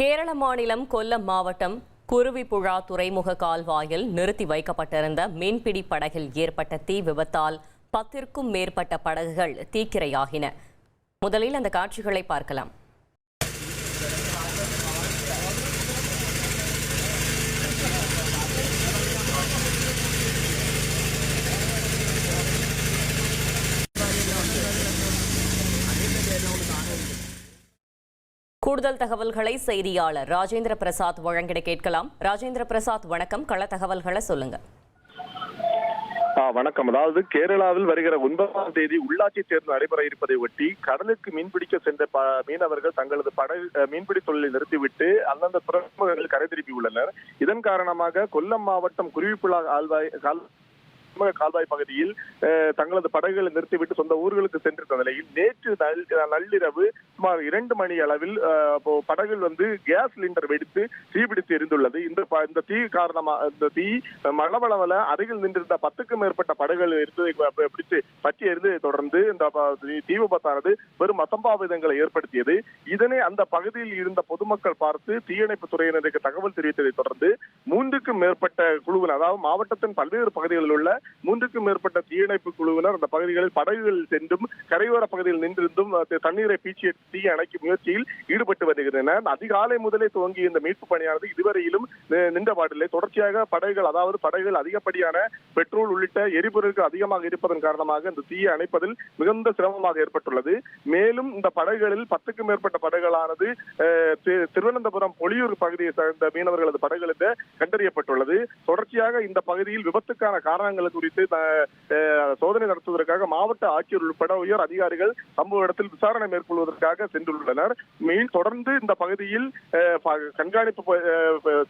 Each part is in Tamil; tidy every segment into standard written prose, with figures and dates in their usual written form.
கேரள மாநிலம் கொல்லம் மாவட்டம் குருவிப்புழா துறைமுக கால்வாயில் நிறுத்தி வைக்கப்பட்டிருந்த மீன்பிடி படகில் ஏற்பட்ட தீ விபத்தால் 10க்கும் மேற்பட்ட படகுகள் தீக்கிரையாகின. முதலில் அந்த காட்சிகளை பார்க்கலாம். கூடுதல் தகவல்களை செய்தியாளர் ராஜேந்திர பிரசாத் வழங்கிட கேட்கலாம். ராஜேந்திர பிரசாத், வணக்கம். கள தகவல்களை சொல்லுங்க. வணக்கம். அதாவது கேரளாவில் வருகிற 9ஆம் தேதி உள்ளாட்சி தேர்தல் நடைபெற இருப்பதை ஒட்டி கடலுக்கு மீன்பிடிக்க சென்ற மீனவர்கள் தங்களது படகு மீன்பிடி தொழிலை நிறுத்திவிட்டு அந்தந்த துறைமுகங்களில் கரை திருப்பியுள்ளனர். இதன் காரணமாக கொல்லம் மாவட்டம் குருவிப்புழா கால்வாய் பகுதியில் தங்களது படகுகளை நிறுத்திவிட்டு சொந்த ஊர்களுக்கு சென்றிருந்த நிலையில் நேற்று நள்ளிரவு சுமார் 2 மணி அளவில் படகுகள் கேஸ் சிலிண்டர் வெடித்து தீபிடித்து எரிந்துள்ளது. இந்த தீ காரணமாக இந்த தீ மளவளவல அருகில் நின்றிருந்த 10க்கும் மேற்பட்ட படகுகள் பிடித்து பற்றி எரிந்ததை தொடர்ந்து இந்த தீ விபத்தானது பெரும் அசம்பாவிதங்களை ஏற்படுத்தியது. இதனை அந்த பகுதியில் இருந்த பொதுமக்கள் பார்த்து தீயணைப்பு துறையினருக்கு தகவல் தெரிவித்ததை தொடர்ந்து 3க்கும் மேற்பட்ட குழுவினர், அதாவது மாவட்டத்தின் பல்வேறு பகுதிகளில் உள்ள 3க்கும் மேற்பட்ட தீயணைப்பு குழுவினர் அந்த பகுதிகளில் படகுகளில் சென்றும் கரையோர பகுதியில் நின்றிருந்தும் தண்ணீரை பீச்சி தீயை அணைக்கும் முயற்சியில் ஈடுபட்டு வருகின்றனர். அதிகாலை முதலே துவங்கிய இந்த மீட்பு பணியானது இதுவரையிலும் நின்றபாடில்லை. தொடர்ச்சியாக படகுகள் அதிகப்படியான பெட்ரோல் உள்ளிட்ட எரிபொருட்கள் அதிகமாக இருப்பதன் காரணமாக இந்த தீயை அணைப்பதில் மிகுந்த சிரமமாக ஏற்பட்டுள்ளது. மேலும் இந்த படகுகளில் 10க்கும் மேற்பட்ட படகுகளானது திருவனந்தபுரம் பொலியூர் பகுதியை சேர்ந்த மீனவர்களது படகுகளுக்கு கண்டறியப்பட்டுள்ளது. தொடர்ச்சியாக இந்த பகுதியில் விபத்துக்கான காரணங்கள் குறித்து சோதனை நடத்துவதற்காக மாவட்ட ஆட்சியர் உட்பட உயர் அதிகாரிகள் சம்பவ இடத்தில் விசாரணை மேற்கொள்வதற்காக சென்றுள்ளனர். தொடர்ந்து இந்த பகுதியில் கண்காணிப்பு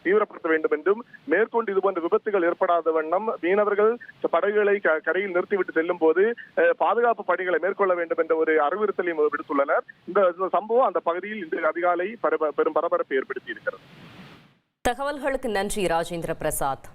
தீவிரப்படுத்த வேண்டும் என்றும் மேற்கொண்டு இதுபோன்ற விபத்துகள் ஏற்படாத வண்ணம் மீனவர்கள் படகுகளை கரையில் நிறுத்திவிட்டு செல்லும் போது பாதுகாப்பு பணிகளை மேற்கொள்ள வேண்டும் என்ற ஒரு அறிவுறுத்தலையும் விடுத்துள்ளனர். இந்த சம்பவம் அந்த பகுதியில் இன்று அதிகாலை பெரும் பரபரப்பை ஏற்படுத்தி இருக்கிறது. தகவல்களுக்கு நன்றி ராஜேந்திர பிரசாத்.